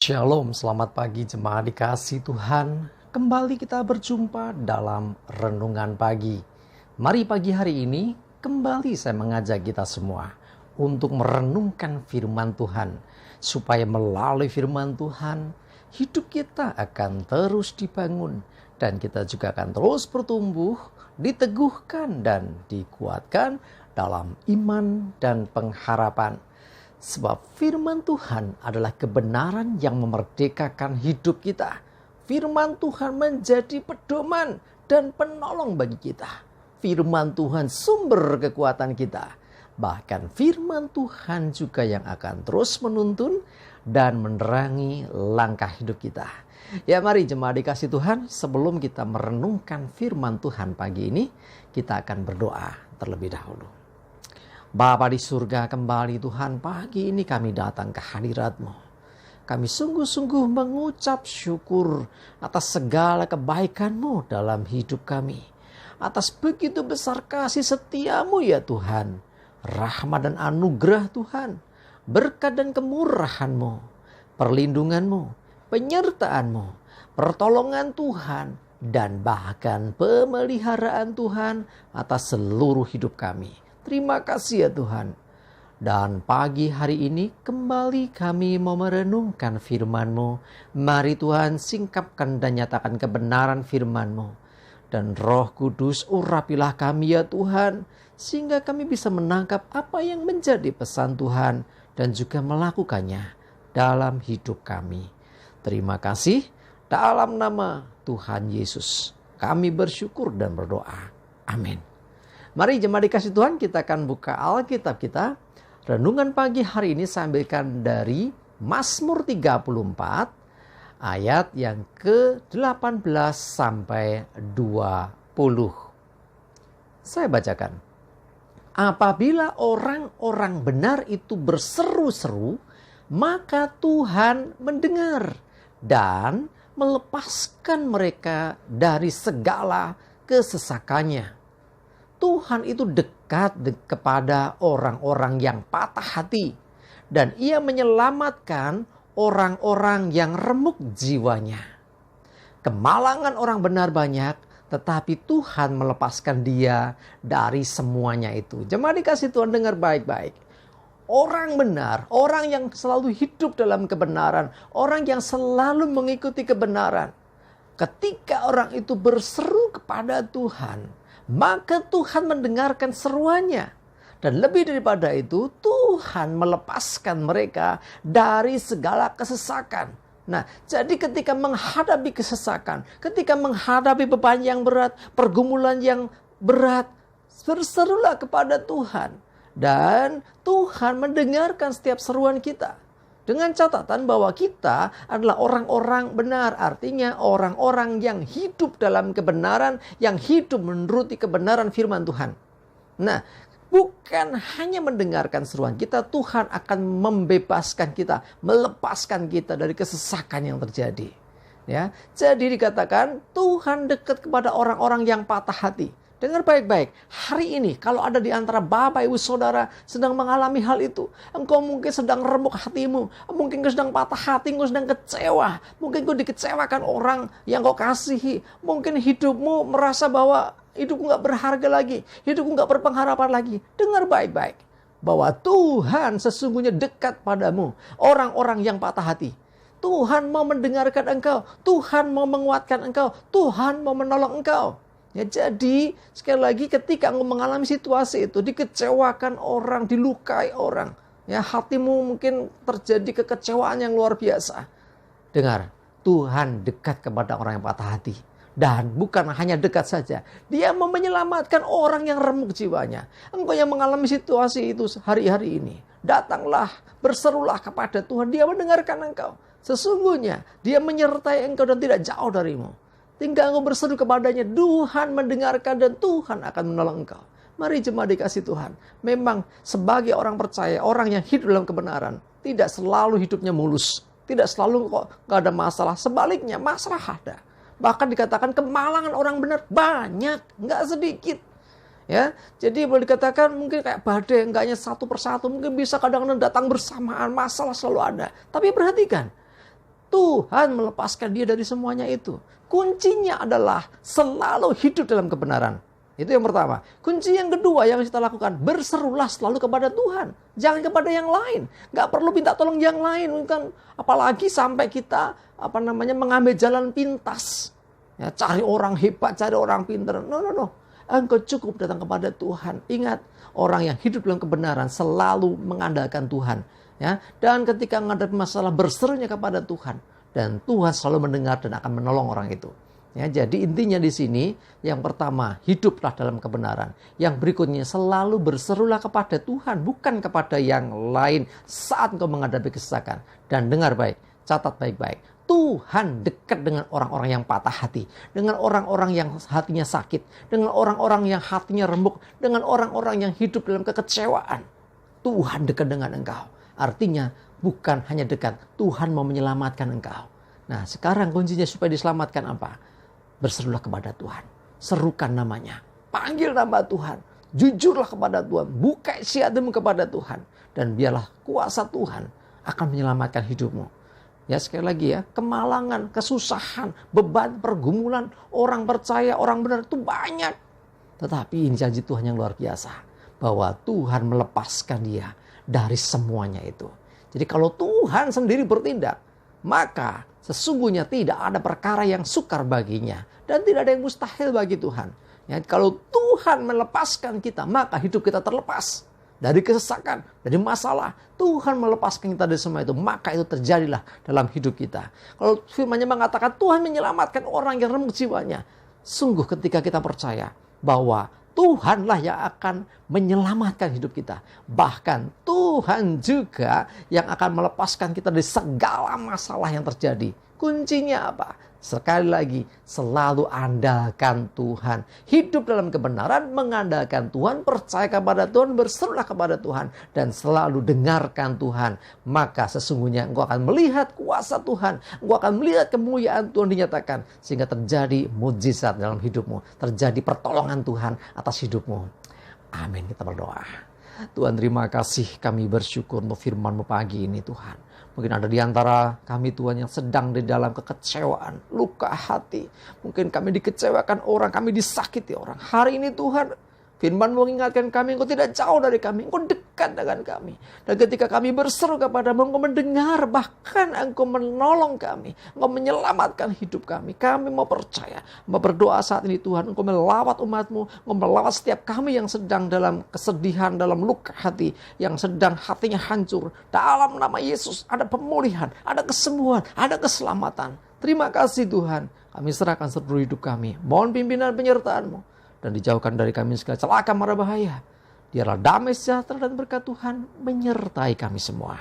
Shalom, selamat pagi jemaat dikasih Tuhan. Kembali kita berjumpa dalam renungan pagi. Mari pagi hari ini kembali saya mengajak kita semua untuk merenungkan firman Tuhan. Supaya melalui firman Tuhan, hidup kita akan terus dibangun. Dan kita juga akan terus bertumbuh, diteguhkan dan dikuatkan dalam iman dan pengharapan. Sebab firman Tuhan adalah kebenaran yang memerdekakan hidup kita. Firman Tuhan menjadi pedoman dan penolong bagi kita. Firman Tuhan sumber kekuatan kita. Bahkan firman Tuhan juga yang akan terus menuntun dan menerangi langkah hidup kita. Ya, mari jemaat dikasih Tuhan, sebelum kita merenungkan firman Tuhan pagi ini, kita akan berdoa terlebih dahulu. Bapa di surga, kembali Tuhan, pagi ini kami datang ke hadirat-Mu. Kami sungguh-sungguh mengucap syukur atas segala kebaikan-Mu dalam hidup kami. Atas begitu besar kasih setia-Mu ya Tuhan. Rahmat dan anugerah Tuhan. Berkat dan kemurahan-Mu. Perlindungan-Mu. Penyertaan-Mu. Pertolongan Tuhan. Dan bahkan pemeliharaan Tuhan atas seluruh hidup kami. Terima kasih ya Tuhan. Dan pagi hari ini kembali kami mau merenungkan firman-Mu. Mari Tuhan singkapkan dan nyatakan kebenaran firman-Mu. Dan Roh Kudus urapilah kami ya Tuhan. Sehingga kami bisa menangkap apa yang menjadi pesan Tuhan. Dan juga melakukannya dalam hidup kami. Terima kasih. Dalam nama Tuhan Yesus kami bersyukur dan berdoa. Amin. Mari jemaat dikasih Tuhan, kita akan buka Alkitab kita. Renungan pagi hari ini saya ambilkan dari Mazmur 34 ayat yang ke-18 sampai 20. Saya bacakan. Apabila orang-orang benar itu berseru-seru, maka Tuhan mendengar dan melepaskan mereka dari segala kesesakannya. Tuhan itu dekat kepada orang-orang yang patah hati. Dan ia menyelamatkan orang-orang yang remuk jiwanya. Kemalangan orang benar banyak, tetapi Tuhan melepaskan dia dari semuanya itu. Jemaat dikasih Tuhan, dengar baik-baik. Orang benar, orang yang selalu hidup dalam kebenaran, orang yang selalu mengikuti kebenaran. Ketika orang itu berseru kepada Tuhan, maka Tuhan mendengarkan seruannya. Dan lebih daripada itu, Tuhan melepaskan mereka dari segala kesesakan. Nah, jadi ketika menghadapi kesesakan, ketika menghadapi beban yang berat, pergumulan yang berat, berserulah kepada Tuhan. Dan Tuhan mendengarkan setiap seruan kita. Dengan catatan bahwa kita adalah orang-orang benar. Artinya orang-orang yang hidup dalam kebenaran. Yang hidup menuruti kebenaran firman Tuhan. Nah, bukan hanya mendengarkan seruan kita. Tuhan akan membebaskan kita. Melepaskan kita dari kesesakan yang terjadi. Ya, jadi dikatakan Tuhan dekat kepada orang-orang yang patah hati. Dengar baik-baik, hari ini kalau ada di antara Bapak Ibu Saudara sedang mengalami hal itu. Engkau mungkin sedang remuk hatimu. Mungkin engkau sedang patah hati, engkau sedang kecewa. Mungkin engkau dikecewakan orang yang kau kasihi. Mungkin hidupmu merasa bahwa hidupmu gak berharga lagi. Hidupmu gak berpengharapan lagi. Dengar baik-baik, bahwa Tuhan sesungguhnya dekat padamu. Orang-orang yang patah hati. Tuhan mau mendengarkan engkau. Tuhan mau menguatkan engkau. Tuhan mau menolong engkau. Ya, jadi sekali lagi ketika engkau mengalami situasi itu, dikecewakan orang, dilukai orang, ya hatimu mungkin terjadi kekecewaan yang luar biasa. Dengar, Tuhan dekat kepada orang yang patah hati. Dan bukan hanya dekat saja, Dia mau menyelamatkan orang yang remuk jiwanya. Engkau yang mengalami situasi itu hari-hari ini, datanglah, berserulah kepada Tuhan. Dia mendengarkan engkau. Sesungguhnya Dia menyertai engkau dan tidak jauh darimu. Tinggal engkau berseru kepadanya, Tuhan mendengarkan dan Tuhan akan menolong engkau. Mari jemaat dikasih Tuhan. Memang sebagai orang percaya, orang yang hidup dalam kebenaran, tidak selalu hidupnya mulus. Tidak selalu kok gak ada masalah. Sebaliknya masalah ada. Bahkan dikatakan kemalangan orang benar banyak, gak sedikit. Ya, jadi boleh dikatakan mungkin kayak badai, enggak hanya satu persatu, mungkin bisa kadang-kadang datang bersamaan, masalah selalu ada. Tapi perhatikan, Tuhan melepaskan dia dari semuanya itu. Kuncinya adalah selalu hidup dalam kebenaran. Itu yang pertama. Kunci yang kedua yang kita lakukan, berserulah selalu kepada Tuhan. Jangan kepada yang lain. Gak perlu minta tolong yang lain. Apalagi sampai kita mengambil jalan pintas. Ya, cari orang hebat, cari orang pintar. No. Engkau cukup datang kepada Tuhan. Ingat, orang yang hidup dalam kebenaran selalu mengandalkan Tuhan. Ya, dan ketika menghadapi masalah, berserunya kepada Tuhan. Dan Tuhan selalu mendengar dan akan menolong orang itu. Ya, jadi intinya di sini, yang pertama, hiduplah dalam kebenaran. Yang berikutnya, selalu berserulah kepada Tuhan, bukan kepada yang lain saat engkau menghadapi kesesakan. Dan dengar baik, catat baik-baik. Tuhan dekat dengan orang-orang yang patah hati, dengan orang-orang yang hatinya sakit, dengan orang-orang yang hatinya remuk, dengan orang-orang yang hidup dalam kekecewaan. Tuhan dekat dengan engkau. Artinya, bukan hanya dekat, Tuhan mau menyelamatkan engkau. Nah, sekarang kuncinya supaya diselamatkan apa? Berserulah kepada Tuhan. Serukan namanya. Panggil nama Tuhan. Jujurlah kepada Tuhan. Buka isi hatimu kepada Tuhan. Dan biarlah kuasa Tuhan akan menyelamatkan hidupmu. Ya, sekali lagi ya. Kemalangan, kesusahan, beban, pergumulan. Orang percaya, orang benar itu banyak. Tetapi ini janji Tuhan yang luar biasa. Bahwa Tuhan melepaskan dia dari semuanya itu. Jadi kalau Tuhan sendiri bertindak, maka sesungguhnya tidak ada perkara yang sukar baginya. Dan tidak ada yang mustahil bagi Tuhan. Ya, kalau Tuhan melepaskan kita, maka hidup kita terlepas. Dari kesesakan, dari masalah. Tuhan melepaskan kita dari semua itu. Maka itu terjadilah dalam hidup kita. Kalau firman-Nya mengatakan Tuhan menyelamatkan orang yang remuk jiwanya. Sungguh ketika kita percaya bahwa Tuhanlah yang akan menyelamatkan hidup kita. Bahkan Tuhan juga yang akan melepaskan kita dari segala masalah yang terjadi. Kuncinya apa? Sekali lagi, selalu andalkan Tuhan. Hidup dalam kebenaran, mengandalkan Tuhan, percaya kepada Tuhan, berserulah kepada Tuhan. Dan selalu dengarkan Tuhan. Maka sesungguhnya engkau akan melihat kuasa Tuhan. Engkau akan melihat kemuliaan Tuhan dinyatakan. Sehingga terjadi mujizat dalam hidupmu. Terjadi pertolongan Tuhan atas hidupmu. Amin, kita berdoa. Tuhan, terima kasih, kami bersyukur untuk firman-Mu pagi ini Tuhan. Mungkin ada di antara kami Tuhan yang sedang di dalam kekecewaan, luka hati. Mungkin kami dikecewakan orang, kami disakiti orang. Hari ini Tuhan, firman mengingatkan kami, Engkau tidak jauh dari kami, Engkau dekat dengan kami. Dan ketika kami berseru kepada-Mu, Engkau mendengar, bahkan Engkau menolong kami. Engkau menyelamatkan hidup kami. Kami mau percaya, mau berdoa saat ini Tuhan, Engkau melawat umat-Mu, Engkau melawat setiap kami yang sedang dalam kesedihan, dalam luka hati, yang sedang hatinya hancur. Dalam nama Yesus ada pemulihan, ada kesembuhan, ada keselamatan. Terima kasih Tuhan, kami serahkan seluruh hidup kami. Mohon pimpinan penyertaan-Mu. Dan dijauhkan dari kami segala celaka mara bahaya. Biarlah damai sejahtera dan berkat Tuhan menyertai kami semua.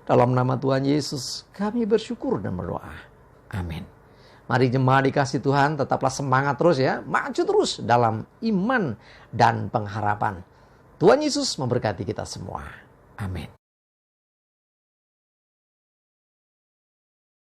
Dalam nama Tuhan Yesus kami bersyukur dan berdoa. Amin. Mari jemaat dikasih Tuhan, tetaplah semangat terus ya. Maju terus dalam iman dan pengharapan. Tuhan Yesus memberkati kita semua. Amin.